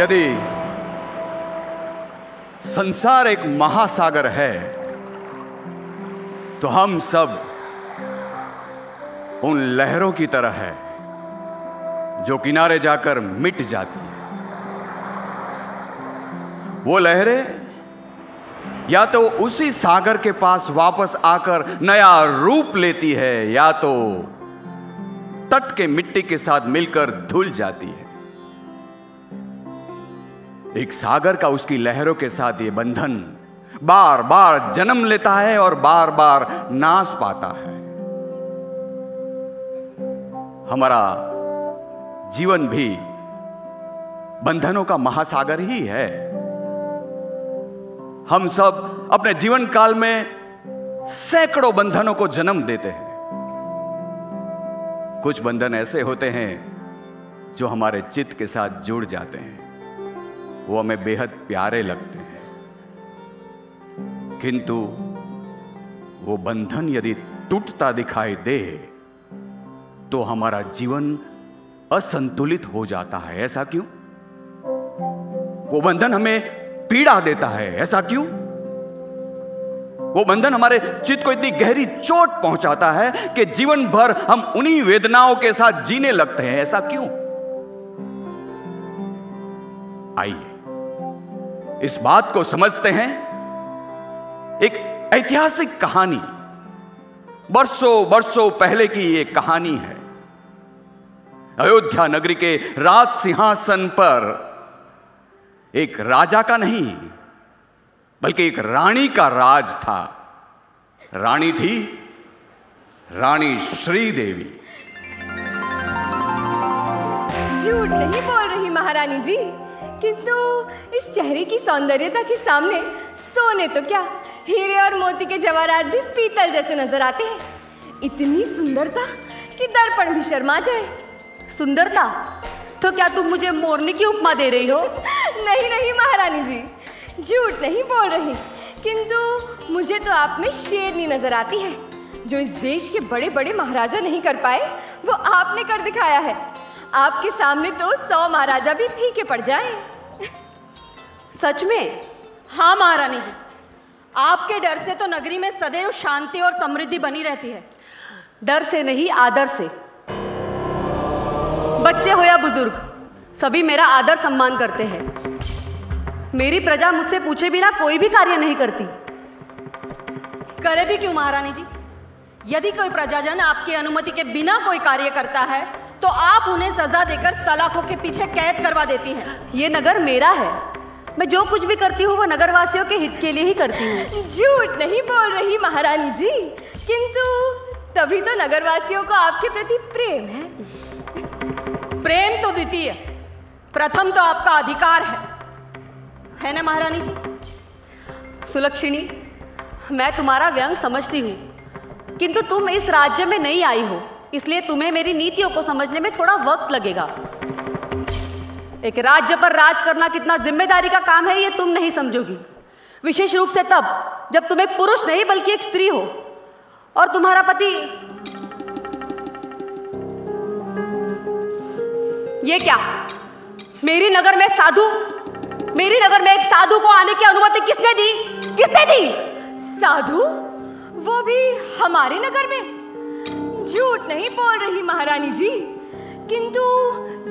यदि संसार एक महासागर है तो हम सब उन लहरों की तरह है जो किनारे जाकर मिट जाती है। वो लहरें या तो उसी सागर के पास वापस आकर नया रूप लेती है या तो तट के मिट्टी के साथ मिलकर धुल जाती है। एक सागर का उसकी लहरों के साथ ये बंधन बार बार जन्म लेता है और बार बार नाश पाता है। हमारा जीवन भी बंधनों का महासागर ही है। हम सब अपने जीवन काल में सैकड़ों बंधनों को जन्म देते हैं। कुछ बंधन ऐसे होते हैं जो हमारे चित्त के साथ जुड़ जाते हैं, वो हमें बेहद प्यारे लगते हैं, किंतु वो बंधन यदि टूटता दिखाई दे तो हमारा जीवन असंतुलित हो जाता है। ऐसा क्यों? वो बंधन हमें पीड़ा देता है। ऐसा क्यों? वो बंधन हमारे चित्त को इतनी गहरी चोट पहुंचाता है कि जीवन भर हम उन्हीं वेदनाओं के साथ जीने लगते हैं। ऐसा क्यों? आइए इस बात को समझते हैं। एक ऐतिहासिक कहानी, बरसों बरसों पहले की ये कहानी है। अयोध्या नगरी के राज सिंहासन पर एक राजा का नहीं बल्कि एक रानी का राज था। रानी थी रानी श्रीदेवी। झूठ नहीं बोल रही महारानी जी, किंतु इस चेहरे की सौंदर्यता के सामने सोने तो क्या, हीरे और मोती के जवाहरात भी पीतल जैसे नजर आते हैं। इतनी सुंदरता कि दर्पण भी शर्मा जाए। सुंदरता? तो क्या तुम मुझे मोरनी की उपमा दे रही हो? नहीं नहीं महारानी जी, झूठ नहीं बोल रही, किंतु मुझे तो आप में शेरनी नजर आती है। जो इस देश के बड़े बड़े महाराजा नहीं कर पाए वो आपने कर दिखाया है। आपके सामने तो 100 महाराजा भी फीके पड़ जाएं। सच में? हाँ महारानी जी, आपके डर से तो नगरी में सदैव शांति और समृद्धि बनी रहती है। डर से नहीं, आदर से। बच्चे हो या बुजुर्ग, सभी मेरा आदर सम्मान करते हैं। मेरी प्रजा मुझसे पूछे बिना कोई भी कार्य नहीं करती। करे भी क्यों महारानी जी? यदि कोई प्रजाजन आपकी अनुमति के बिना कोई कार्य करता है तो आप उन्हें सजा देकर सलाखों के पीछे कैद करवा देती हैं। ये नगर मेरा है। मैं जो कुछ भी करती हूँ वो नगरवासियों के हित के लिए ही करती हूँ। झूठ नहीं बोल रही महारानी जी, किंतु तभी तो नगरवासियों को आपके प्रति प्रेम है। प्रेम तो द्वितीय, प्रथम तो आपका अधिकार है ना महारानी जी? सुलक्षणी, मैं तुम्हारा व्यंग समझती हूँ, किंतु तुम इस राज्य में नहीं आई हो, इसलिए तुम्हें मेरी नीतियों को समझने में थोड़ा वक्त लगेगा। एक राज्य पर राज करना कितना जिम्मेदारी का काम है ये तुम नहीं समझोगी, विशेष रूप से तब जब तुम एक पुरुष नहीं बल्कि एक स्त्री हो और तुम्हारा पति। ये क्या? मेरी नगर में साधु, मेरी नगर में एक साधु को आने की अनुमति किसने दी? किसने दी? साधु? वो भी हमारे नगर में? झूठ नहीं बोल रही महारानी जी, किंतु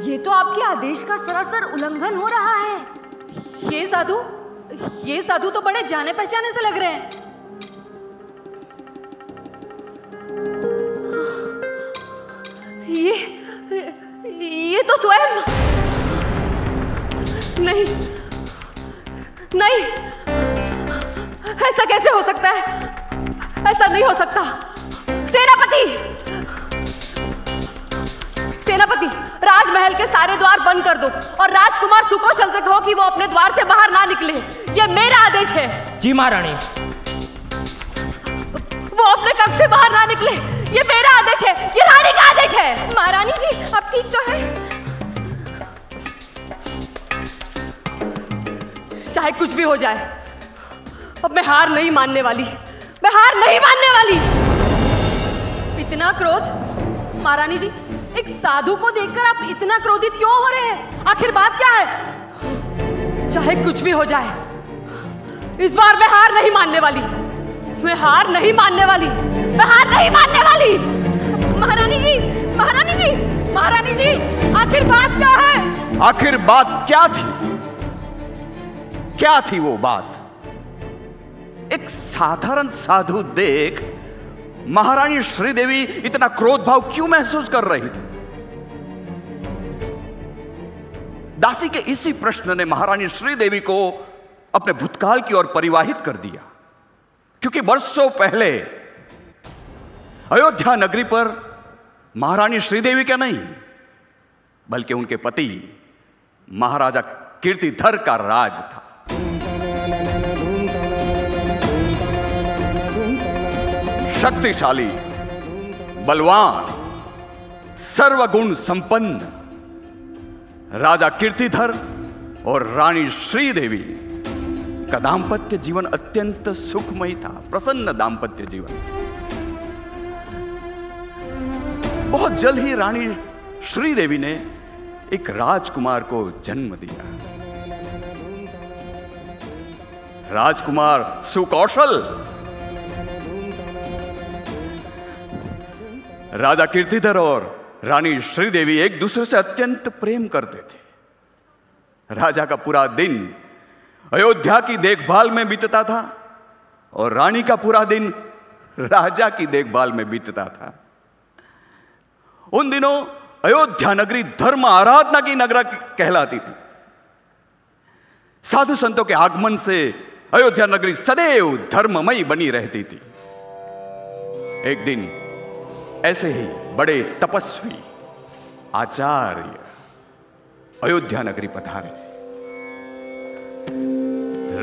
ये तो आपके आदेश का सरासर उल्लंघन हो रहा है। ये साधु तो बड़े जाने पहचाने से लग रहे हैं। ये तो स्वयं। नहीं नहीं, ऐसा कैसे हो सकता है? ऐसा नहीं हो सकता। सेनापति, सेनापति, राजमहल के सारे द्वार बंद कर दो और राजकुमार सुकौशल से कहो कि वो अपने द्वार से बाहर ना निकले। ये मेरा आदेश है। जी महारानी। वो अपने कक्ष से बाहर ना निकले, ये मेरा आदेश है, ये रानी का आदेश है। महारानी जी अब ठीक तो है? चाहे कुछ भी हो जाए, अब मैं हार नहीं मानने वाली, मैं हार नहीं मानने वाली। इतना क्रोध? महारानी जी, एक साधु को देखकर आप इतना क्रोधित क्यों हो रहे हैं? आखिर बात क्या है? चाहे कुछ भी हो जाए, इस बार मैं हार नहीं मानने वाली। मैं हार नहीं मानने वाली। मैं हार नहीं मानने वाली। महारानी जी, महारानी जी, महारानी जी, आखिर बात क्या है? आखिर बात क्या थी? क्या थी वो बात? एक साधारण साधु देख महारानी श्रीदेवी इतना क्रोध भाव क्यों महसूस कर रही थी? दासी के इसी प्रश्न ने महारानी श्रीदेवी को अपने भूतकाल की ओर परिवाहित कर दिया, क्योंकि वर्षों पहले अयोध्या नगरी पर महारानी श्रीदेवी का नहीं बल्कि उनके पति महाराजा कीर्तिधर का राज था। शक्तिशाली, बलवान, सर्वगुण संपन्न राजा कीर्तिधर और रानी श्रीदेवी का दांपत्य जीवन अत्यंत सुखमय था, प्रसन्न दांपत्य जीवन। बहुत जल्द ही रानी श्रीदेवी ने एक राजकुमार को जन्म दिया। राजकुमार सुकौशल। राजा कीर्तिधर और रानी श्रीदेवी एक दूसरे से अत्यंत प्रेम करते थे। राजा का पूरा दिन अयोध्या की देखभाल में बीतता था और रानी का पूरा दिन राजा की देखभाल में बीतता था। उन दिनों अयोध्या नगरी धर्म आराधना की नगरी कहलाती थी। साधु संतों के आगमन से अयोध्या नगरी सदैव धर्ममयी बनी रहती थी। एक दिन ऐसे ही बड़े तपस्वी आचार्य अयोध्या नगरी पधारे।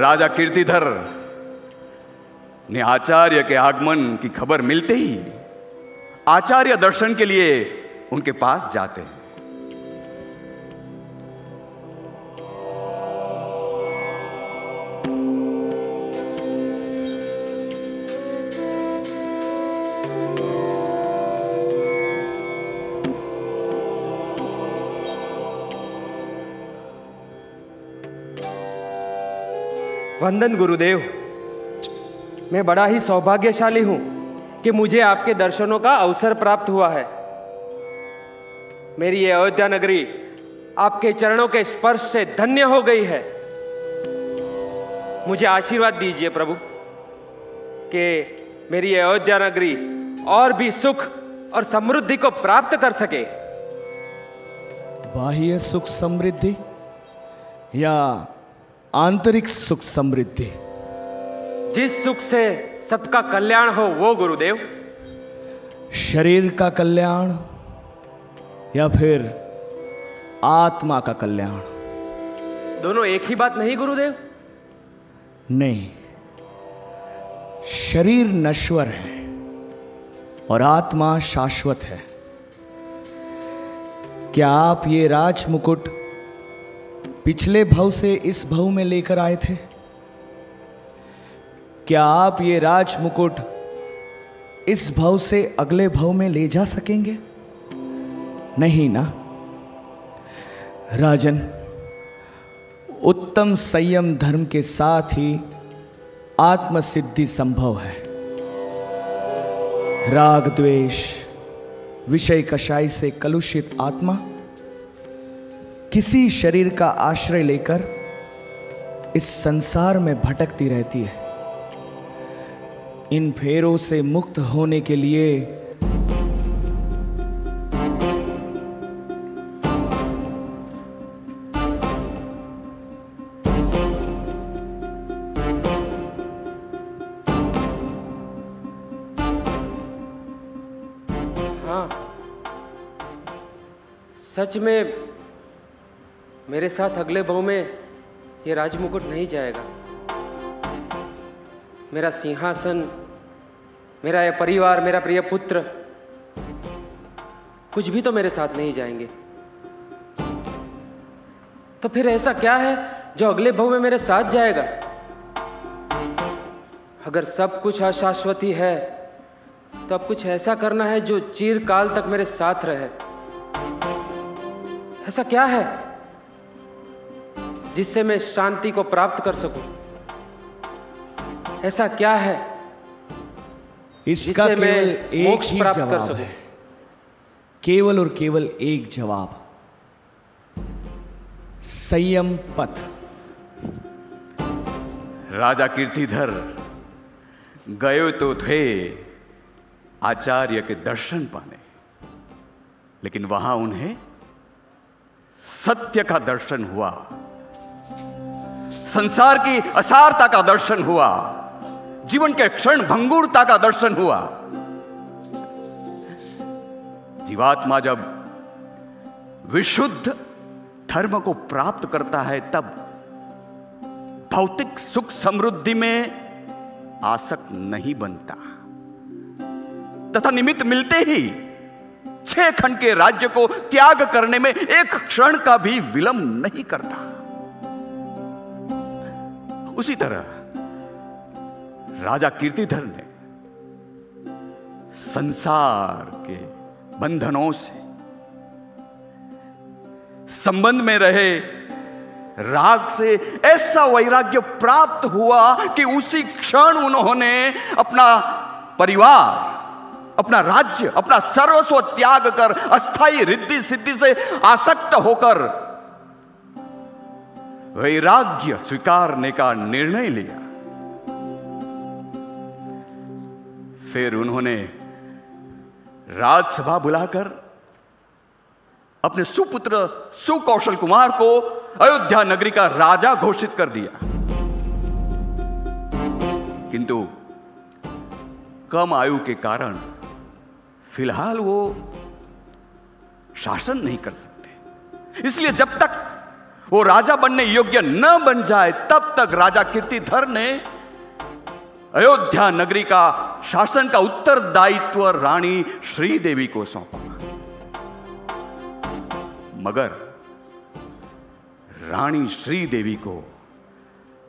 राजा कीर्तिधर ने आचार्य के आगमन की खबर मिलते ही आचार्य दर्शन के लिए उनके पास जाते हैं। वंदन गुरुदेव। मैं बड़ा ही सौभाग्यशाली हूं कि मुझे आपके दर्शनों का अवसर प्राप्त हुआ है। मेरी ये अयोध्या नगरी आपके चरणों के स्पर्श से धन्य हो गई है। मुझे आशीर्वाद दीजिए प्रभु कि मेरी ये अयोध्या नगरी और भी सुख और समृद्धि को प्राप्त कर सके। बाह्य सुख समृद्धि या आंतरिक सुख समृद्धि? जिस सुख से सबका कल्याण हो वो गुरुदेव। शरीर का कल्याण या फिर आत्मा का कल्याण? दोनों एक ही बात नहीं गुरुदेव? नहीं, शरीर नश्वर है और आत्मा शाश्वत है। क्या आप ये राज मुकुट पिछले भव से इस भव में लेकर आए थे? क्या आप ये राज मुकुट इस भव से अगले भव में ले जा सकेंगे? नहीं ना राजन। उत्तम संयम धर्म के साथ ही आत्मसिद्धि संभव है। राग द्वेष विषय कषाय से कलुषित आत्मा किसी शरीर का आश्रय लेकर इस संसार में भटकती रहती है। इन फेरों से मुक्त होने के लिए हाँ, सच में मेरे साथ अगले भव में ये राजमुकुट नहीं जाएगा। मेरा सिंहासन, मेरा यह परिवार, मेरा प्रिय पुत्र, कुछ भी तो मेरे साथ नहीं जाएंगे। तो फिर ऐसा क्या है जो अगले भव में मेरे साथ जाएगा? अगर सब कुछ अशाश्वत ही है तो अब कुछ ऐसा करना है जो चिरकाल तक मेरे साथ रहे। ऐसा क्या है जिससे मैं शांति को प्राप्त कर सकूं? ऐसा क्या है इसका जिससे मैं केवल एक मोक्ष ही प्राप्त कर जवाब सकूं? है, केवल और केवल एक जवाब, संयम पथ। राजा कीर्तिधर गए तो थे आचार्य के दर्शन पाने, लेकिन वहां उन्हें सत्य का दर्शन हुआ, संसार की असारता का दर्शन हुआ, जीवन के क्षण भंगुरता का दर्शन हुआ। जीवात्मा जब विशुद्ध धर्म को प्राप्त करता है तब भौतिक सुख समृद्धि में आसक्त नहीं बनता, तथा निमित्त मिलते ही 6 खंड के राज्य को त्याग करने में एक क्षण का भी विलंब नहीं करता। उसी तरह राजा कीर्तिधर ने संसार के बंधनों से संबंध में रहे राग से ऐसा वैराग्य प्राप्त हुआ कि उसी क्षण उन्होंने अपना परिवार, अपना राज्य, अपना सर्वस्व त्याग कर अस्थाई रिद्धि सिद्धि से आसक्त होकर वैराग्य स्वीकारने का निर्णय लिया। फिर उन्होंने राजसभा बुलाकर अपने सुपुत्र सुकौशल कुमार को अयोध्या नगरी का राजा घोषित कर दिया, किंतु कम आयु के कारण फिलहाल वो शासन नहीं कर सकते। इसलिए जब तक वो राजा बनने योग्य न बन जाए तब तक राजा कीर्तिधर ने अयोध्या नगरी का शासन का उत्तरदायित्व रानी श्रीदेवी को सौंपा। मगर रानी श्रीदेवी को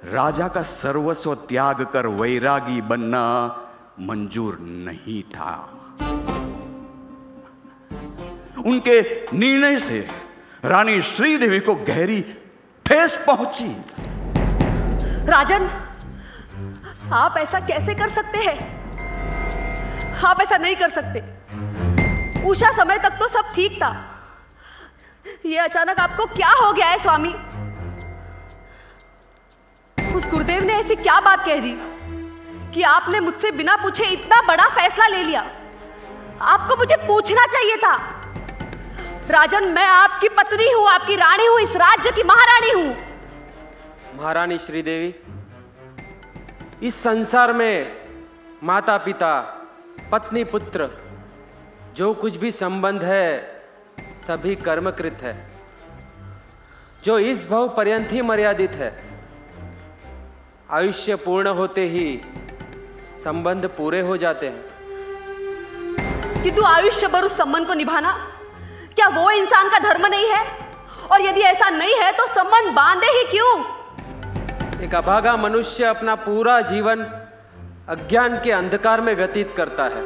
राजा का सर्वस्व त्याग कर वैरागी बनना मंजूर नहीं था। उनके निर्णय से रानी श्रीदेवी को गहरी ठेस पहुंची। राजन, आप ऐसा कैसे कर सकते हैं? आप ऐसा नहीं कर सकते। उषा समय तक तो सब ठीक था, ये अचानक आपको क्या हो गया है स्वामी? उस गुरुदेव ने ऐसी क्या बात कह दी कि आपने मुझसे बिना पूछे इतना बड़ा फैसला ले लिया? आपको मुझे पूछना चाहिए था। राजन, मैं आपकी पत्नी हूं, आपकी रानी हूं, इस राज्य की महारानी हूं। महारानी श्रीदेवी, इस संसार में माता पिता, पत्नी पुत्र, जो कुछ भी संबंध है सभी कर्मकृत है, जो इस भव पर्यंत ही मर्यादित है। आयुष्य पूर्ण होते ही संबंध पूरे हो जाते हैं। किंतु आयुष्य भर उस संबंध को निभाना क्या वो इंसान का धर्म नहीं है? और यदि ऐसा नहीं है तो संबंध बांधे ही क्यों? एक अभागा मनुष्य अपना पूरा जीवन अज्ञान के अंधकार में व्यतीत करता है,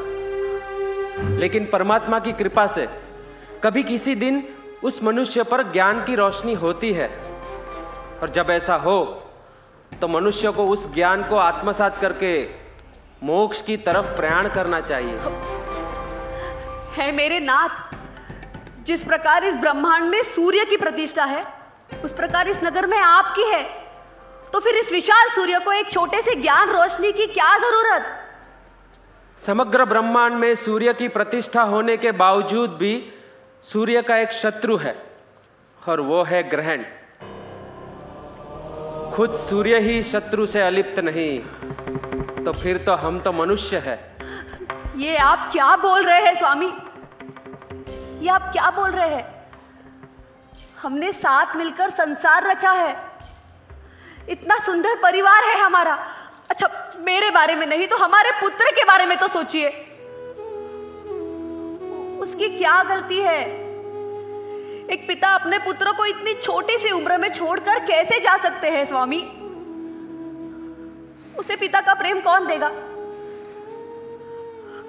लेकिन परमात्मा की कृपा से कभी किसी दिन उस मनुष्य पर ज्ञान की रोशनी होती है। और जब ऐसा हो तो मनुष्य को उस ज्ञान को आत्मसात करके मोक्ष की तरफ प्रयाण करना चाहिए। है मेरे नाथ, जिस प्रकार इस ब्रह्मांड में सूर्य की प्रतिष्ठा है उस प्रकार इस नगर में आपकी है, तो फिर इस विशाल सूर्य को एक छोटे से ज्ञान रोशनी की क्या जरूरत? समग्र ब्रह्मांड में सूर्य की प्रतिष्ठा होने के बावजूद भी सूर्य का एक शत्रु है, और वो है ग्रहण। खुद सूर्य ही शत्रु से अलिप्त नहीं, तो फिर तो हम तो मनुष्य है। ये आप क्या बोल रहे हैं स्वामी? ये आप क्या बोल रहे हैं? हमने साथ मिलकर संसार रचा है, इतना सुंदर परिवार है हमारा। अच्छा, मेरे बारे में नहीं तो हमारे पुत्र के बारे में तो सोचिए, उसकी क्या गलती है? एक पिता अपने पुत्र को इतनी छोटी सी उम्र में छोड़कर कैसे जा सकते हैं स्वामी? उसे पिता का प्रेम कौन देगा?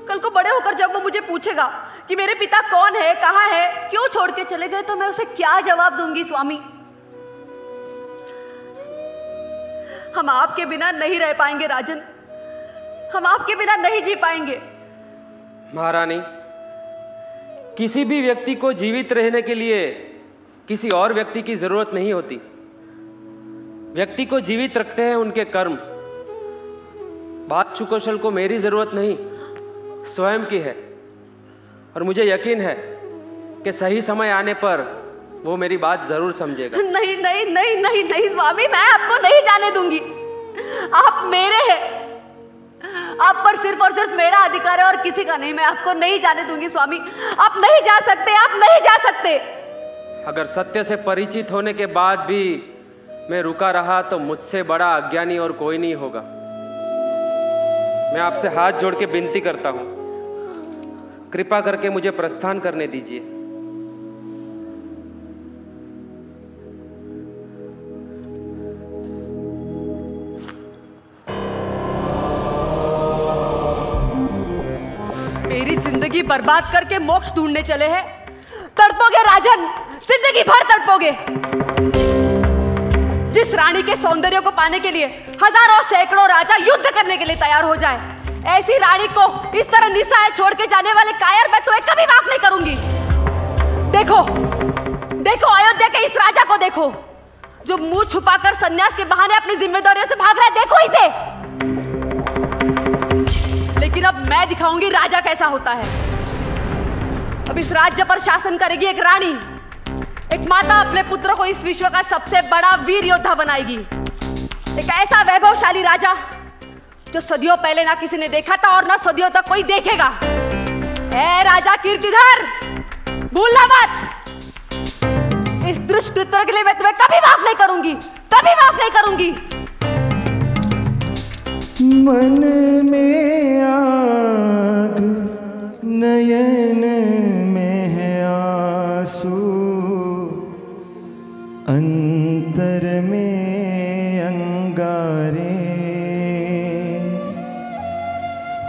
कल को बड़े होकर जब वो मुझे पूछेगा कि मेरे पिता कौन है, कहाँ है, क्यों छोड़ के चले गए, तो मैं उसे क्या जवाब दूंगी स्वामी? हम आपके बिना नहीं रह पाएंगे राजन, हम आपके बिना नहीं जी पाएंगे। महारानी, किसी भी व्यक्ति को जीवित रहने के लिए किसी और व्यक्ति की जरूरत नहीं होती। व्यक्ति को जीवित रखते हैं उनके कर्म। बात सुकौशल को मेरी जरूरत नहीं, स्वयं की है। और मुझे यकीन है कि सही समय आने पर वो मेरी बात जरूर समझेगा। नहीं नहीं नहीं नहीं नहीं स्वामी, मैं आपको नहीं जाने दूंगी। आप मेरे हैं, आप पर सिर्फ और सिर्फ मेरा अधिकार है और किसी का नहीं। मैं आपको नहीं जाने दूंगी स्वामी, आप नहीं जा सकते, आप नहीं जा सकते। अगर सत्य से परिचित होने के बाद भी मैं रुका रहा तो मुझसे बड़ा अज्ञानी और कोई नहीं होगा। मैं आपसे हाथ जोड़ के विनती करता हूं, कृपा करके मुझे प्रस्थान करने दीजिए। मेरी जिंदगी बर्बाद करके मोक्ष ढूंढने चले हैं। तड़पोगे राजन, जिंदगी भर तड़पोगे। जिस रानी के सौंदर्य को पाने के लिए हजारों सैकड़ों राजा युद्ध करने के लिए तैयार हो जाए, ऐसी रानी को इस तरह निस्सहाय छोड़ के जाने वाले कायर मैं तुम्हें कभी माफ नहीं करूंगी। देखो देखो, अयोध्या के इस राजा को देखो, जो मुंह छुपाकर सन्यास के बहाने अपनी जिम्मेदारियों से भाग रहा है। देखो इसे। लेकिन अब मैं दिखाऊंगी राजा कैसा होता है। अब इस राज्य पर शासन करेगी एक रानी। एक माता अपने पुत्र को इस विश्व का सबसे बड़ा वीर योद्धा बनाएगी। एक ऐसा वैभवशाली राजा जो सदियों पहले ना किसी ने देखा था और ना सदियों तक कोई देखेगा। ए राजा कीर्तिधर, भूलना मत। इस दुष्कृत्य के लिए मैं तुम्हें कभी माफ नहीं करूंगी, कभी माफ नहीं करूंगी। मन में आग, नयन में है आंसू, अंतर में अंगारे।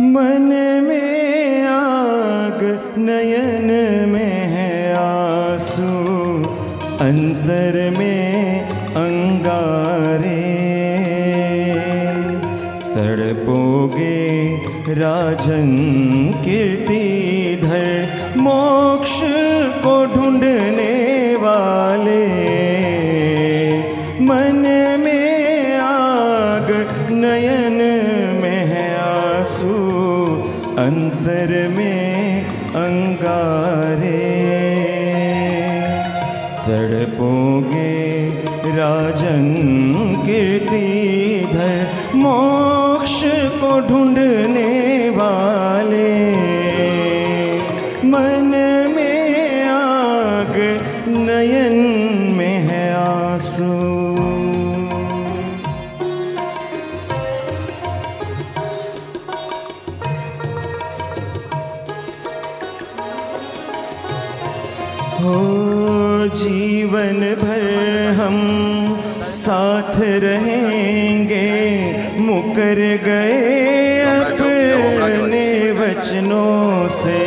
मन में आग, नयन में है आंसू, अंतर में अंगारे। तड़पोगे राजन कीर्तिधर, मोक्ष को ढूंढने वाले। मन में आग, नयन में है आंसू, अंतर में अंगारे। तड़पोगे राजन कीर्तिधर, मोक्ष को ढूंढने वाले। मन में आग, नयन में है आंसू। हो जीवन भर हम साथ रहेंगे, मुकर गए अपने वचनों से।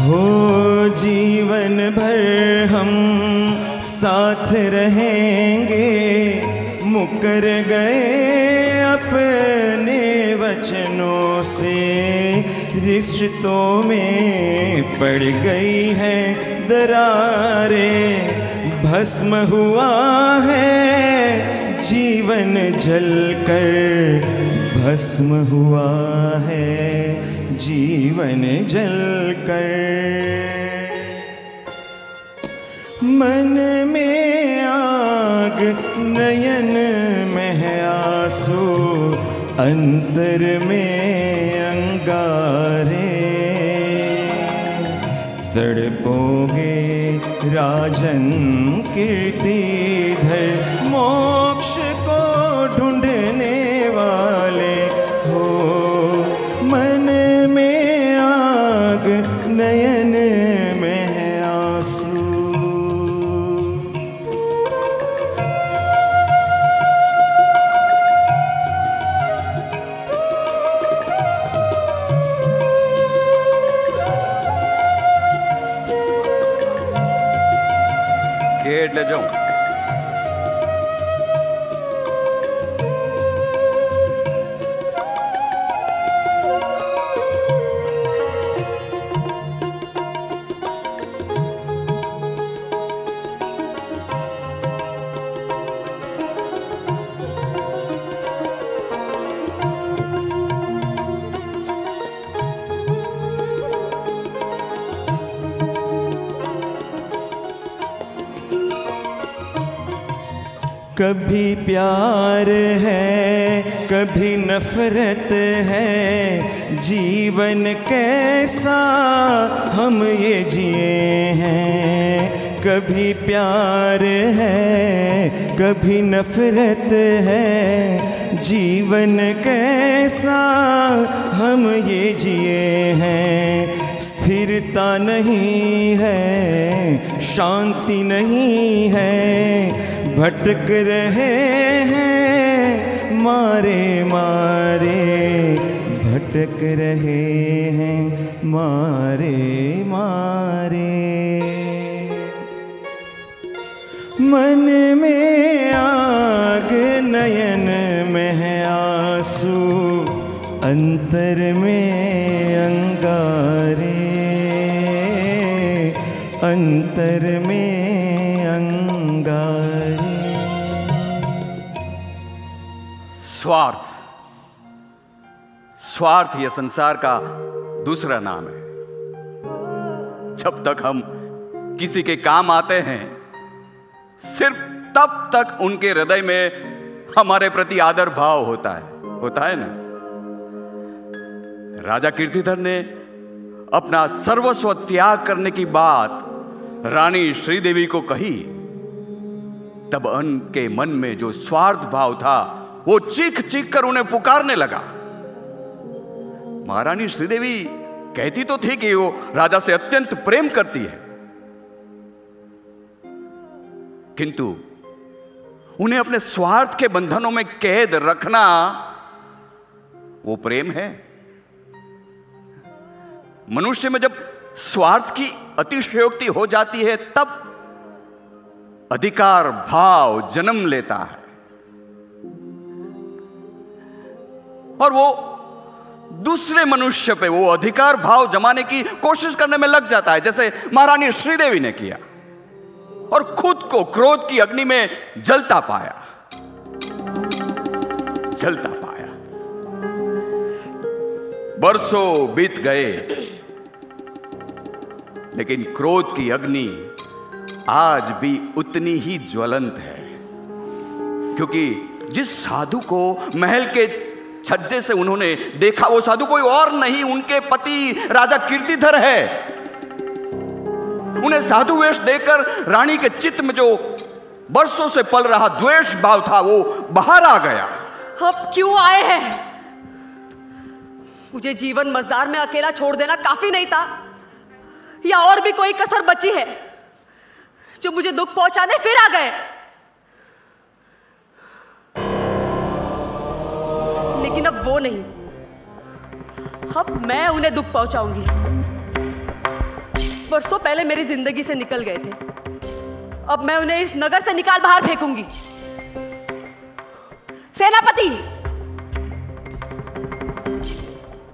हो जीवन भर हम साथ रहेंगे, मुकर गए अपने वचनों से। रिश्तों में पड़ गई है दरारें, भस्म हुआ है जीवन जलकर, भस्म हुआ है जीवन जलकर। मन में आग, नयन में है आंसू, अंतर में अंगारे। तड़पोगे राजन कीर्तिधर, मोक्ष को ढूंढने वाले हो। मन में आग, नयन में है आंसू। हेठ ले जाऊं? कभी प्यार है कभी नफरत है, जीवन कैसा हम ये जिए हैं। कभी प्यार है कभी नफरत है, जीवन कैसा हम ये जिए हैं। स्थिरता नहीं है शांति नहीं है, भटक रहे हैं मारे मारे, भटक रहे हैं मारे मारे। मन में आग नयन में है आंसू, अंतर में अंगारे, अंतर में अंगारे। स्वार्थ, स्वार्थ यह संसार का दूसरा नाम है। जब तक हम किसी के काम आते हैं, सिर्फ तब तक उनके हृदय में हमारे प्रति आदर भाव होता है ना। राजा कीर्तिधर ने अपना सर्वस्व त्याग करने की बात रानी श्रीदेवी को कही, तब उनके मन में जो स्वार्थ भाव था वो चीख चीख कर उन्हें पुकारने लगा। महारानी श्रीदेवी कहती तो थी कि वो राजा से अत्यंत प्रेम करती है, किंतु उन्हें अपने स्वार्थ के बंधनों में कैद रखना वो प्रेम है? मनुष्य में जब स्वार्थ की अतिशयोक्ति हो जाती है, तब अधिकार भाव जन्म लेता है और वो दूसरे मनुष्य पे वो अधिकार भाव जमाने की कोशिश करने में लग जाता है, जैसे महारानी श्रीदेवी ने किया, और खुद को क्रोध की अग्नि में जलता पाया। बरसों बीत गए, लेकिन क्रोध की अग्नि आज भी उतनी ही ज्वलंत है, क्योंकि जिस साधु को महल के छज्जे से उन्होंने देखा, वो साधु कोई और नहीं, उनके पति राजा कीर्तिधर है। उन्हें साधु वेश देकर रानी के चित्त में जो बरसों से पल रहा द्वेष भाव था, वो बाहर आ गया। अब क्यों आए हैं? मुझे जीवन मजार में अकेला छोड़ देना काफी नहीं था, या और भी कोई कसर बची है जो मुझे दुख पहुंचाने फिर आ गए? लेकिन अब वो नहीं, अब मैं उन्हें दुख पहुंचाऊंगी। बरसों पहले मेरी जिंदगी से निकल गए थे, अब मैं उन्हें इस नगर से निकाल बाहर फेंकूंगी। सेनापति,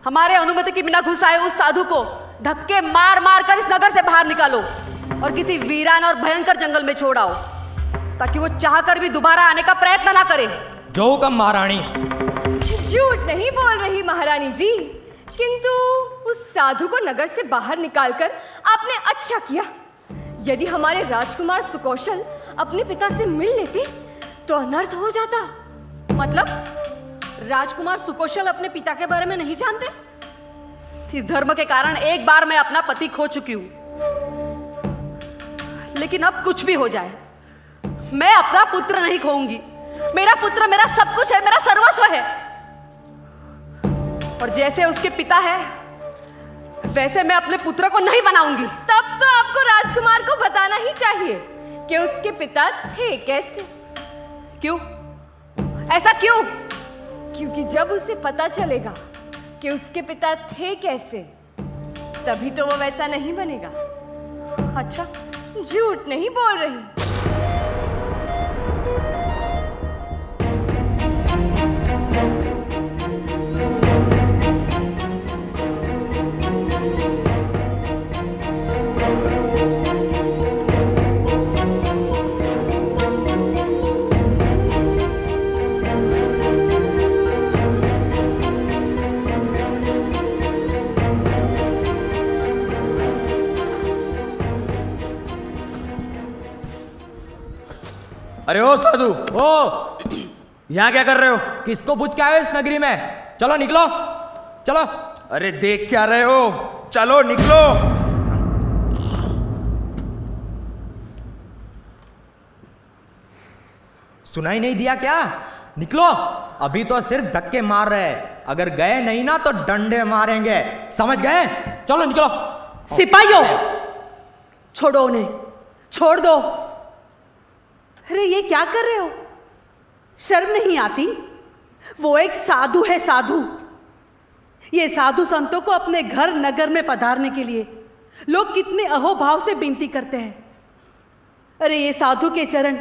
हमारे अनुमति के बिना घुस आए उस साधु को धक्के मार मार कर इस नगर से बाहर निकालो और किसी वीरान और भयंकर जंगल में छोड़ आओ, ताकि वो चाहकर भी दोबारा आने का प्रयत्न ना करे। जो हुक्म महारानी। झूठ नहीं बोल रही महारानी जी, किंतु उस साधु को नगर से बाहर निकालकर आपने अच्छा किया। यदि हमारे राजकुमार सुकौशल अपने पिता से मिल लेते तो अनर्थ हो जाता। मतलब राजकुमार सुकौशल अपने पिता के बारे में नहीं जानते? इस धर्म के कारण एक बार मैं अपना पति खो चुकी हूं, लेकिन अब कुछ भी हो जाए, मैं अपना पुत्र नहीं खोऊंगी। मेरा पुत्र मेरा सब कुछ है, मेरा सर्वस्व है, और जैसे उसके पिता है वैसे मैं अपने पुत्र को नहीं बनाऊंगी। तब तो आपको राजकुमार को बताना ही चाहिए कि उसके पिता थे कैसे। क्यों? ऐसा क्यों? क्योंकि जब उसे पता चलेगा कि उसके पिता थे कैसे, तभी तो वो वैसा नहीं बनेगा। अच्छा, झूठ नहीं बोल रही। अरे ओ साधु, ओ यहाँ क्या कर रहे हो? किसको पूछ के आए हो इस नगरी में? चलो निकलो, चलो। अरे देख क्या रहे हो? चलो निकलो। सुनाई नहीं दिया क्या? निकलो। अभी तो सिर्फ धक्के मार रहे हैं, अगर गए नहीं ना तो डंडे मारेंगे, समझ गए? चलो निकलो। सिपाहियों, छोड़ो उन्हें, छोड़ दो। अरे ये क्या कर रहे हो? शर्म नहीं आती? वो एक साधु है, साधु। ये साधु संतों को अपने घर नगर में पधारने के लिए लोग कितने अहोभाव से विनती करते हैं। अरे ये साधु के चरण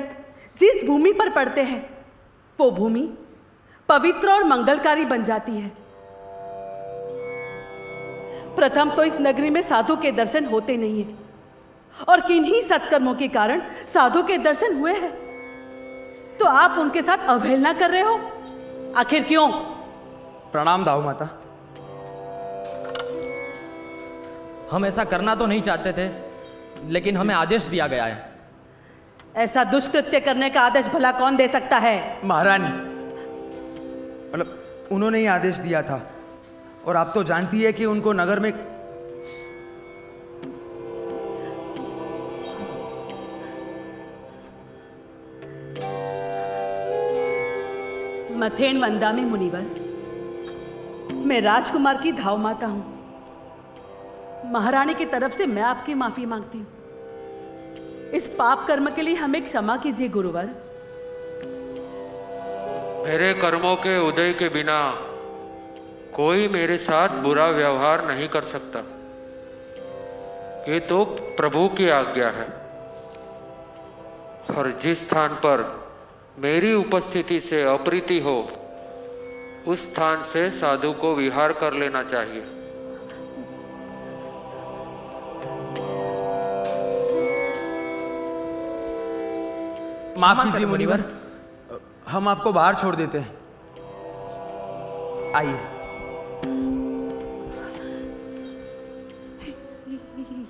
जिस भूमि पर पड़ते हैं वो भूमि पवित्र और मंगलकारी बन जाती है। प्रथम तो इस नगरी में साधु के दर्शन होते नहीं है, और किन्हीं सत्कर्मों के कारण साधु के दर्शन हुए हैं, तो आप उनके साथ अवहेलना कर रहे हो। आखिर क्यों? प्रणाम दाऊ माता। हम ऐसा करना तो नहीं चाहते थे, लेकिन हमें आदेश दिया गया है। ऐसा दुष्कृत्य करने का आदेश भला कौन दे सकता है? महारानी, मतलब उन्होंने ही आदेश दिया था, और आप तो जानती है कि उनको नगर में मथेन वंदा में मुनिवर, मैं राजकुमार की धाव माता हूं। महारानी की तरफ से मैं आपकी माफी मांगती हूं। इस पाप कर्म के लिए हमें क्षमा कीजिए गुरुवर। मेरे कर्मों के उदय के बिना कोई मेरे साथ बुरा व्यवहार नहीं कर सकता। ये तो प्रभु की आज्ञा है, और जिस स्थान पर मेरी उपस्थिति से अप्रीति हो उस स्थान से साधु को विहार कर लेना चाहिए। माफ कीजिए मुनिवर, हम आपको बाहर छोड़ देते हैं। आइए।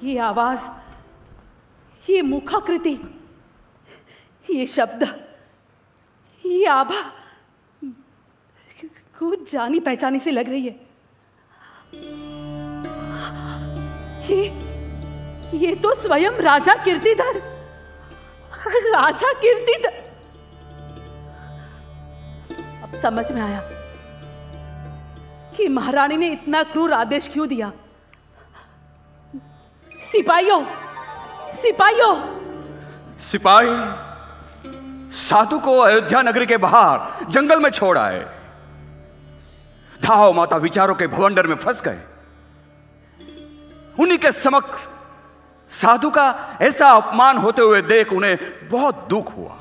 ये आवाज, ये मुखाकृति, ये शब्द, ये आभा कुछ जानी पहचानी सी लग रही है। ये तो स्वयं राजा कीर्तिधर, राजा कीर्तिधर। अब समझ में आया कि महारानी ने इतना क्रूर आदेश क्यों दिया। सिपाहियों, सिपाहियों, सिपाही साधु को अयोध्या नगरी के बाहर जंगल में छोड़ आए। धाव माता विचारों के भवंडर में फंस गए। उन्हीं के समक्ष साधु का ऐसा अपमान होते हुए देख उन्हें बहुत दुख हुआ।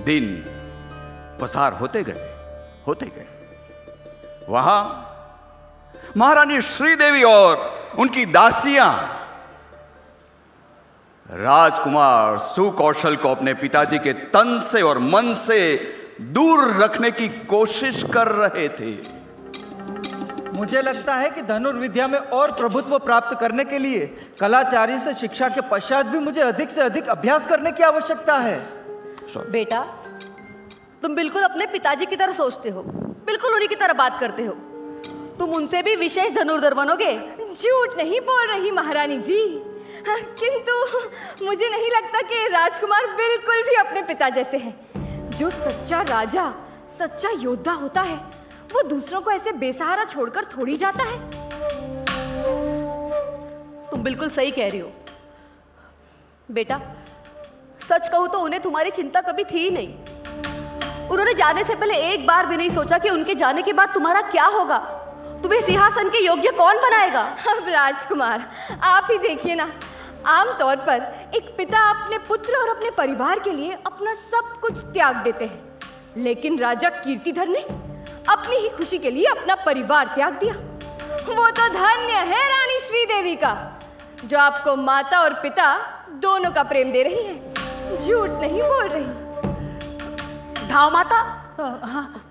दिन पसार होते गए। वहां महारानी श्रीदेवी और उनकी दासियां राजकुमार सुकौशल को अपने पिताजी के तन से और मन से दूर रखने की कोशिश कर रहे थे। मुझे लगता है कि धनुर्विद्या में और प्रभुत्व प्राप्त करने के लिए कलाचार्य से शिक्षा के पश्चात भी मुझे अधिक से अधिक अभ्यास करने की आवश्यकता है। बेटा, तुम बिल्कुल अपने पिताजी की तरह सोचते हो, बिल्कुल उन्हीं की तरह बात करते हो। तुम उनसे भी विशेष धनुर्धर बनोगे। झूठ नहीं बोल रही महारानी जी, किंतु मुझे नहीं लगता कि राजकुमार बिल्कुल भी अपने पिता जैसे हैं। जो सच्चा राजा, सच्चा योद्धा होता है, वो दूसरों को ऐसे बेसहारा छोड़कर थोड़ी जाता है। तुम बिल्कुल सही कह रही हो बेटा। सच कहूं तो उन्हें तुम्हारी चिंता कभी थी ही नहीं। उन्होंने जाने से पहले एक बार भी नहीं सोचा कि उनके जाने के बाद तुम्हारा क्या होगा, तुम्हें सिंहासन के योग्य कौन बनाएगा। अब राजकुमार, आप ही देखिए ना, आमतौर पर एक पिता अपने पुत्र और अपने परिवार के लिए अपना सब कुछ त्याग देते हैं, लेकिन राजा कीर्तिधर ने अपनी ही खुशी के लिए अपना परिवार त्याग दिया। वो तो धन्य है रानी श्रीदेवी का, जो आपको माता और पिता दोनों का प्रेम दे रही है। झूठ नहीं बोल रही। धाव माता, हाँ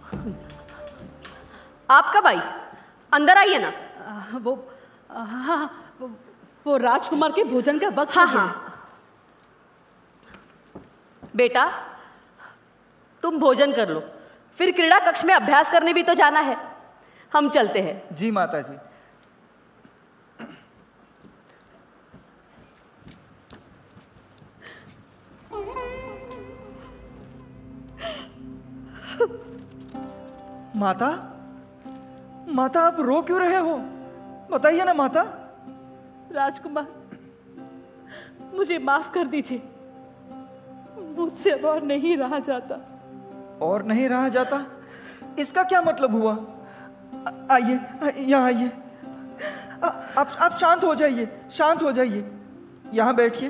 आप कब आई? अंदर आइए ना। हाँ, वो राजकुमार के भोजन का वक्त हाँ हो गया। हाँ बेटा, तुम भोजन कर लो, फिर क्रीड़ा कक्ष में अभ्यास करने भी तो जाना है। हम चलते हैं। जी माता जी। माता, माता आप रो क्यों रहे हो? बताइए ना माता। राजकुमार, मुझे माफ कर दीजिए, मुझसे अब और नहीं रहा जाता। और नहीं रहा जाता? इसका क्या मतलब हुआ? आइए, यहाँ आइए। आप शांत हो जाइए, शांत हो जाइए, यहाँ बैठिए।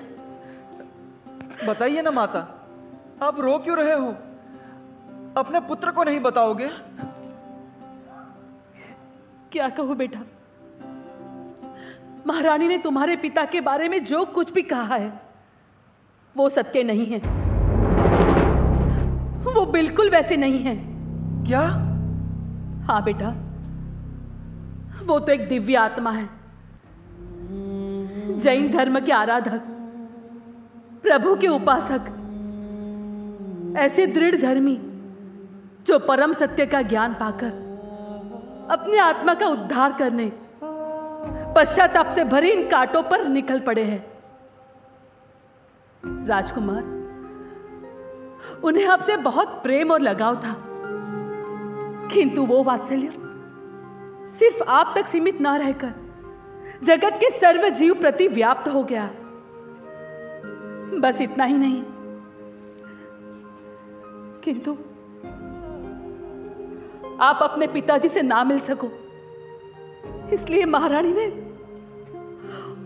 बताइए ना माता, आप रो क्यों रहे हो? अपने पुत्र को नहीं बताओगे? क्या कहूं बेटा, महारानी ने तुम्हारे पिता के बारे में जो कुछ भी कहा है वो सत्य नहीं है। वो बिल्कुल वैसे नहीं है। क्या? हाँ बेटा, वो तो एक दिव्य आत्मा है, जैन धर्म के आराधक, प्रभु के उपासक, ऐसे दृढ़ धर्मी जो परम सत्य का ज्ञान पाकर अपने आत्मा का उद्धार करने पश्चाताप से भरे इन कांटों पर निकल पड़े हैं। राजकुमार, उन्हें आपसे बहुत प्रेम और लगाव था, किंतु वो वात्सल्य सिर्फ आप तक सीमित ना रहकर जगत के सर्व जीव प्रति व्याप्त हो गया। बस इतना ही नहीं, किंतु आप अपने पिताजी से ना मिल सको, इसलिए महारानी ने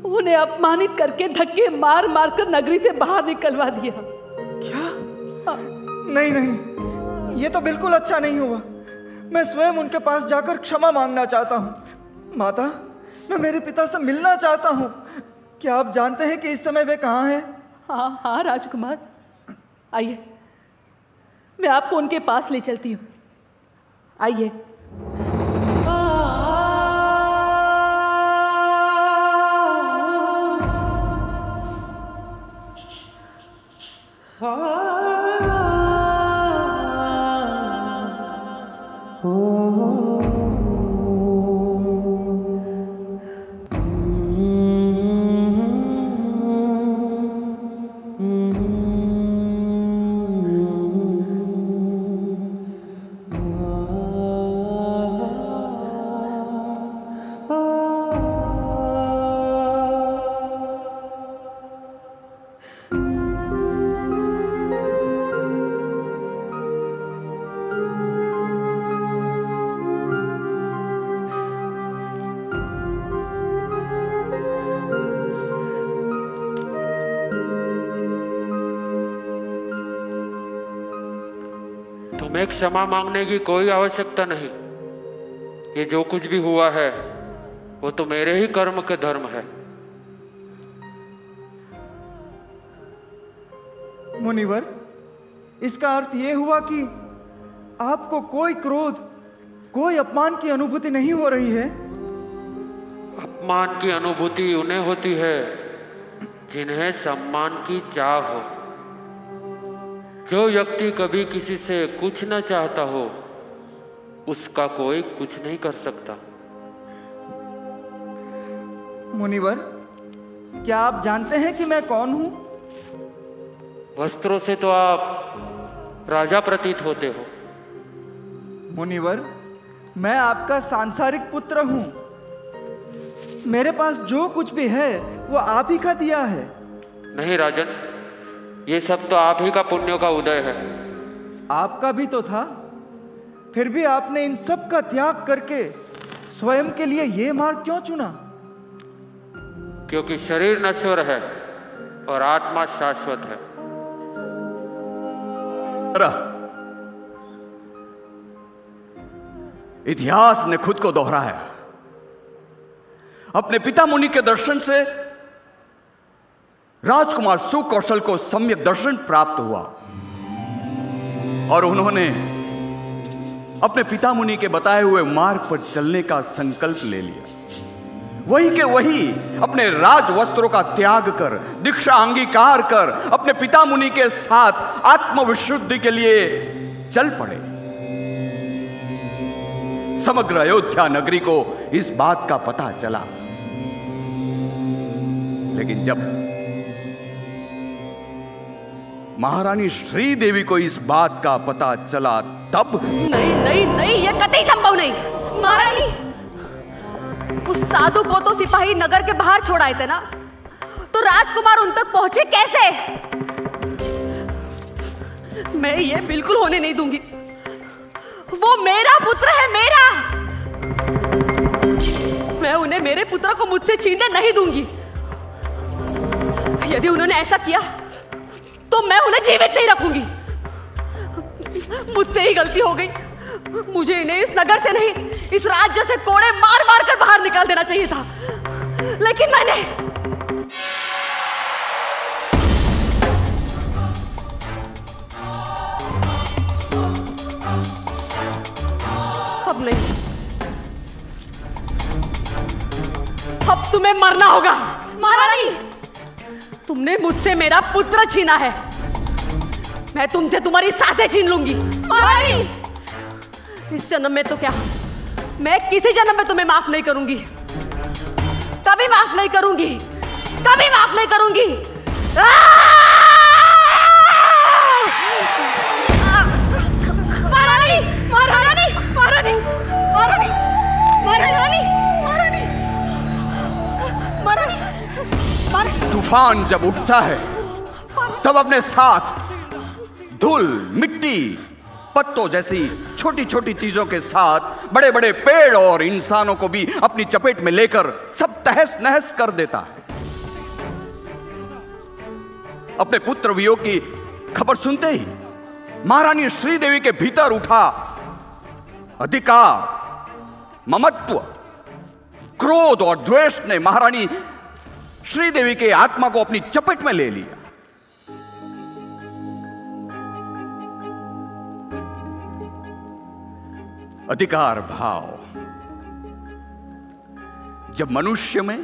उन्हें अपमानित करके धक्के मार मार कर नगरी से बाहर निकलवा दिया। क्या? नहीं नहीं, ये तो बिल्कुल अच्छा नहीं हुआ। मैं स्वयं उनके पास जाकर क्षमा मांगना चाहता हूँ। माता, मैं मेरे पिता से मिलना चाहता हूँ। क्या आप जानते हैं कि इस समय वे कहाँ हैं? हाँ हाँ राजकुमार, आइए, मैं आपको उनके पास ले चलती हूँ। आइए। तुम्हें क्षमा मांगने की कोई आवश्यकता नहीं। ये जो कुछ भी हुआ है वो तो मेरे ही कर्म के धर्म है। मुनिवर, इसका अर्थ ये हुआ कि आपको कोई क्रोध, कोई अपमान की अनुभूति नहीं हो रही है? अपमान की अनुभूति उन्हें होती है जिन्हें सम्मान की चाह हो। जो व्यक्ति कभी किसी से कुछ न चाहता हो, उसका कोई कुछ नहीं कर सकता। मुनिवर, क्या आप जानते हैं कि मैं कौन हूं? वस्त्रों से तो आप राजा प्रतीत होते हो। मुनिवर, मैं आपका सांसारिक पुत्र हूं। मेरे पास जो कुछ भी है वो आप ही का दिया है। नहीं राजन, ये सब तो आप ही का पुण्यों का उदय है। आपका भी तो था, फिर भी आपने इन सब का त्याग करके स्वयं के लिए ये मार्ग क्यों चुना? क्योंकि शरीर नश्वर है, और आत्मा शाश्वत है। इतिहास ने खुद को दोहराया। अपने पिता मुनि के दर्शन से राजकुमार सुकौशल को सम्यक दर्शन प्राप्त हुआ और उन्होंने अपने पिता मुनि के बताए हुए मार्ग पर चलने का संकल्प ले लिया। वही के वही अपने राज वस्त्रों का त्याग कर, दीक्षा अंगीकार कर अपने पिता मुनि के साथ आत्मविशुद्धि के लिए चल पड़े। समग्र अयोध्या नगरी को इस बात का पता चला, लेकिन जब महारानी श्रीदेवी को इस बात का पता चला तब नहीं नहीं नहीं, यह कतई संभव नहीं। महारानी, उस साधु को तो सिपाही नगर के बाहर छोड़ आए थे ना, तो राजकुमार उन तक पहुंचे कैसे? मैं ये बिल्कुल होने नहीं दूंगी। वो मेरा पुत्र है, मेरा। मैं उन्हें मेरे पुत्र को मुझसे छीनने नहीं दूंगी। यदि उन्होंने ऐसा किया तो मैं उन्हें जीवित नहीं रखूंगी। मुझसे ही गलती हो गई। मुझे इन्हें इस नगर से नहीं, इस राज्य से कोड़े मार मार कर बाहर निकाल देना चाहिए था, लेकिन मैंने अब नहीं। अब तुम्हें मरना होगा। महारानी, तुमने मुझसे मेरा पुत्र छीना है, मैं तुमसे तुम्हारी सांसें छीन लूंगी। महारानी, इस जन्म में तो क्या, मैं किसी जन्म में तुम्हें माफ नहीं करूंगी। कभी माफ नहीं करूंगी, कभी माफ नहीं करूंगी। महारानी, महारानी, महारानी, महारानी, महारानी, महारानी, महारानी। तूफान जब उठता है तब अपने साथ धूल, मिट्टी, पत्तों जैसी छोटी छोटी चीजों के साथ बड़े बड़े पेड़ और इंसानों को भी अपनी चपेट में लेकर सब तहस नहस कर देता है। अपने पुत्र वियोग की खबर सुनते ही महारानी श्रीदेवी के भीतर उठा अधिकार, ममत्व, क्रोध और द्वेष ने महारानी श्रीदेवी के आत्मा को अपनी चपेट में ले लिया। अधिकार भाव जब मनुष्य में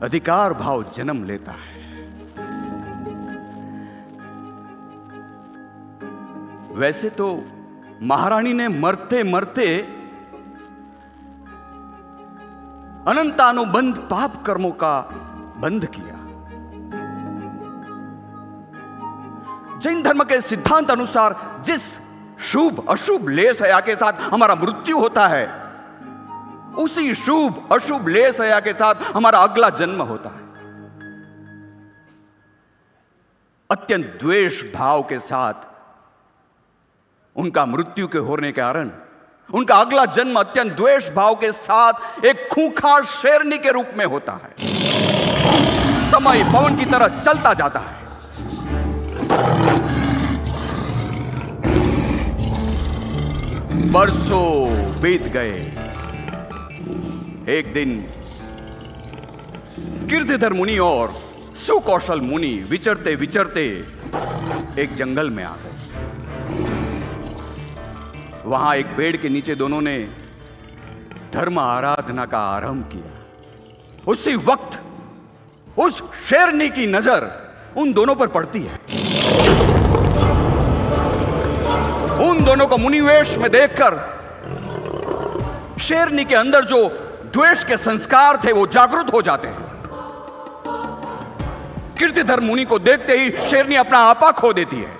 अधिकार भाव जन्म लेता है, वैसे तो महारानी ने मरते मरते अनंतानुबंध पाप कर्मों का बंध किया। जैन धर्म के सिद्धांत अनुसार जिस शुभ अशुभ लेसया के साथ हमारा मृत्यु होता है, उसी शुभ अशुभ लेसया के साथ हमारा अगला जन्म होता है। अत्यंत द्वेष भाव के साथ उनका मृत्यु के होने के कारण उनका अगला जन्म अत्यंत द्वेष भाव के साथ एक खूंखार शेरनी के रूप में होता है। समय पवन की तरह चलता जाता है। बरसों बीत गए। एक दिन कीर्तिधर मुनि और सुकौशल मुनि विचरते विचरते एक जंगल में आ गए। वहां एक पेड़ के नीचे दोनों ने धर्म आराधना का आरंभ किया। उसी वक्त उस शेरनी की नजर उन दोनों पर पड़ती है। उन दोनों को मुनिवेश में देखकर शेरनी के अंदर जो द्वेष के संस्कार थे वो जागृत हो जाते हैं। कीर्तिधर मुनि को देखते ही शेरनी अपना आपा खो देती है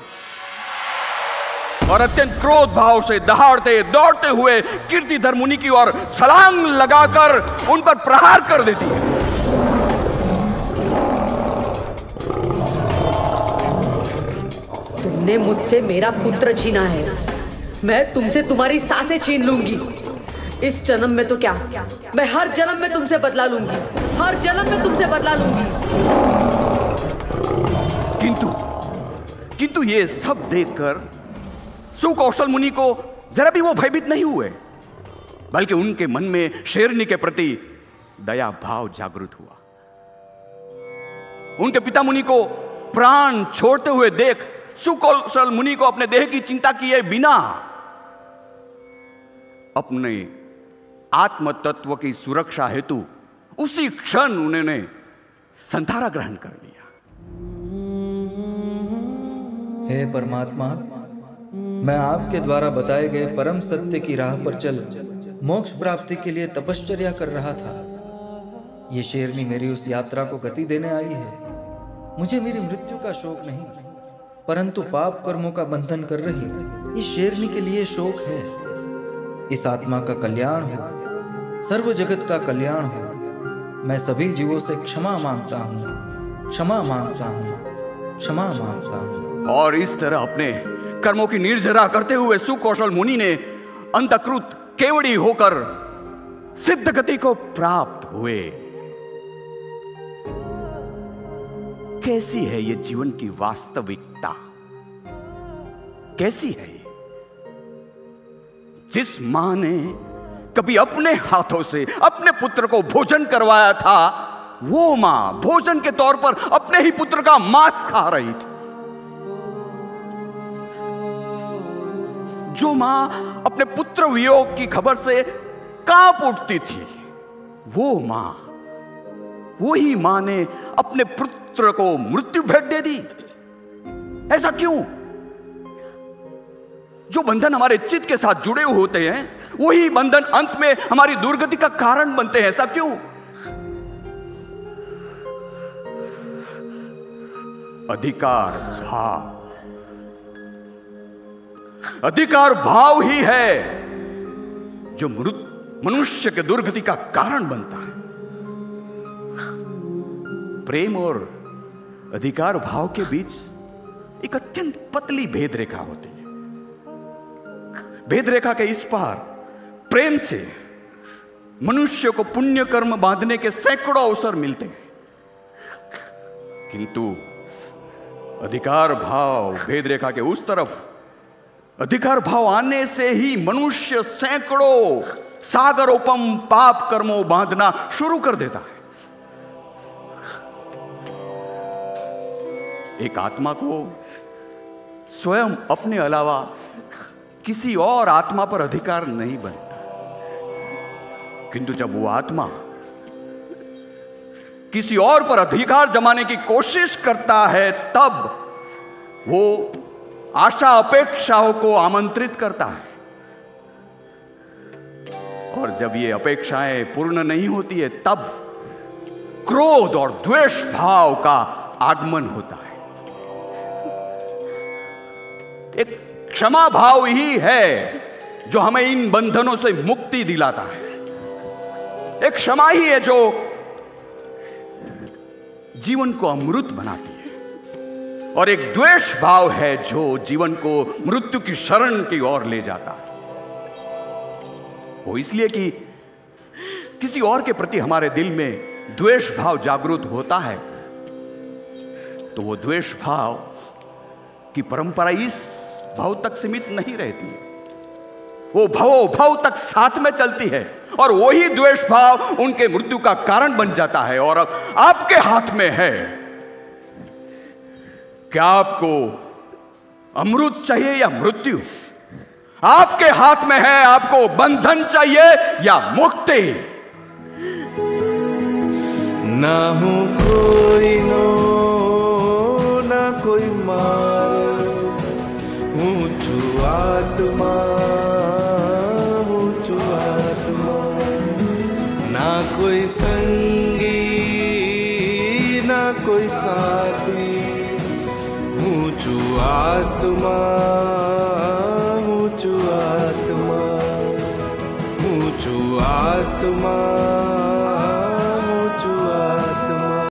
और अत्यंत क्रोध भाव से दहाड़ते दौड़ते हुए कीर्तिधर मुनि की ओर छलांग लगाकर उन पर प्रहार कर देती है। तुमने मुझसे मेरा पुत्र छीना है, मैं तुमसे तुम्हारी सांसें छीन लूंगी। इस जन्म में तो क्या, मैं हर जन्म में तुमसे बदला लूंगी, हर जन्म में तुमसे बदला लूंगी। किंतु ये सब देखकर सुकौशल मुनि को जरा भी वो भयभीत नहीं हुए, बल्कि उनके मन में शेरनी के प्रति दया भाव जागृत हुआ। उनके पिता मुनि को प्राण छोड़ते हुए देख सुकौशल मुनि को अपने देह की चिंता किए बिना अपने आत्म तत्व की सुरक्षा हेतु उसी क्षण उन्होंने संधारा ग्रहण कर लिया। हे परमात्मा, मैं आपके द्वारा बताए गए परम सत्य की राह पर चल मोक्ष प्राप्ति के लिए तपश्चर्या कर रहा था। ये शेरनी मेरी उस यात्रा को गति देने आई है। मुझे मेरी मृत्यु का शोक नहीं, परंतु पाप कर्मों का बंधन कर रही इस शेरनी के लिए शोक है। इस आत्मा का कल्याण हो, सर्व जगत का कल्याण हो। मैं सभी जीवों से क्षमा मांगता हूँ, क्षमा मांगता हूँ, क्षमा मांगता हूँ। और इस तरह अपने कर्मों की निर्जरा करते हुए सुकौशल मुनि ने अंतकृत केवड़ी होकर सिद्ध गति को प्राप्त हुए। कैसी है ये जीवन की वास्तविकता? कैसी है ये? जिस मां ने कभी अपने हाथों से अपने पुत्र को भोजन करवाया था, वो मां भोजन के तौर पर अपने ही पुत्र का मांस खा रही थी। जो मां अपने पुत्र वियोग की खबर से कांप उठती थी, वो मां, वही मां ने अपने पुत्र को मृत्यु भेंट दे दी। ऐसा क्यों? जो बंधन हमारे चित्त के साथ जुड़े हुए होते हैं, वही बंधन अंत में हमारी दुर्गति का कारण बनते हैं। ऐसा क्यों? अधिकार भाव, अधिकार भाव ही है जो मनुष्य के दुर्गति का कारण बनता है। प्रेम और अधिकार भाव के बीच एक अत्यंत पतली भेद रेखा होती है। भेद रेखा के इस पार प्रेम से मनुष्य को पुण्य कर्म बांधने के सैकड़ों अवसर मिलते हैं, किंतु अधिकार भाव भेद रेखा के उस तरफ अधिकार भाव आने से ही मनुष्य सैकड़ों सागरोपम पाप कर्मों बांधना शुरू कर देता है। एक आत्मा को स्वयं अपने अलावा किसी और आत्मा पर अधिकार नहीं बनता, किंतु जब वो आत्मा किसी और पर अधिकार जमाने की कोशिश करता है, तब वो आशा अपेक्षाओं को आमंत्रित करता है। और जब ये अपेक्षाएं पूर्ण नहीं होती है, तब क्रोध और द्वेष भाव का आगमन होता है। एक क्षमा भाव ही है जो हमें इन बंधनों से मुक्ति दिलाता है। एक क्षमा ही है जो जीवन को अमृत बनाती है, और एक द्वेष भाव है जो जीवन को मृत्यु की शरण की ओर ले जाता है। वो इसलिए कि किसी और के प्रति हमारे दिल में द्वेष भाव जागृत होता है, तो वो द्वेष भाव की परंपरा इस भाव तक सीमित नहीं रहती है, वो भाव तक साथ में चलती है, और वही द्वेष भाव उनके मृत्यु का कारण बन जाता है। और अब आपके हाथ में है, क्या आपको अमृत चाहिए या मृत्यु? आपके हाथ में है, आपको बंधन चाहिए या मुक्ति? ना हूं कोई नो ना कोई मार, ऊंचू आत्मा ना कोई संगी ना कोई साथी, ऊंचू आत्मा ऊंचू आत्मा ऊंचू आत्मा।